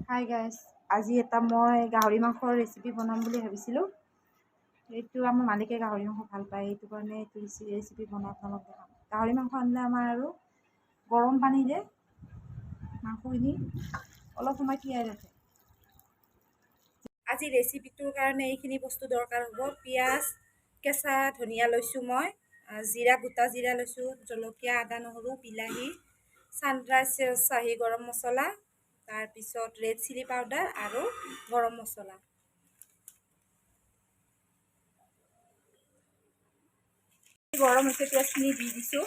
Hi guys, আজি এটা মই গাহৰি মাংসৰ ৰেচিপি বনাম বুলি ভাবিছিলোঁ। এইটো আমাৰ মালিকে গাহৰি মাংস ভাল পায়, সেইটো কাৰণে এইটো ৰেচিপি বনাই আপোনালোকক দেখাম। গাহৰি মাংস আনিলে আমাৰ আৰু গৰম পানীৰে মাংসখিনি অলপ সময় তিয়াই ৰাখে। আজি ৰেচিপিটোৰ কাৰণে এইখিনি বস্তু দৰকাৰ হ'ব। পিঁয়াজ, কেঁচা ধনিয়া লৈছোঁ মই, জিৰা, গোটা জিৰা লৈছোঁ, জলকীয়া, আদা, নহৰু, বিলাহী, ছানৰাইজ চাহী গৰম মছলা, তাৰপিছত ৰেড চিলি পাউডাৰ আৰু গৰম মছলা। গৰম হৈছে, পিঁয়াজখিনি দি দিছোঁ।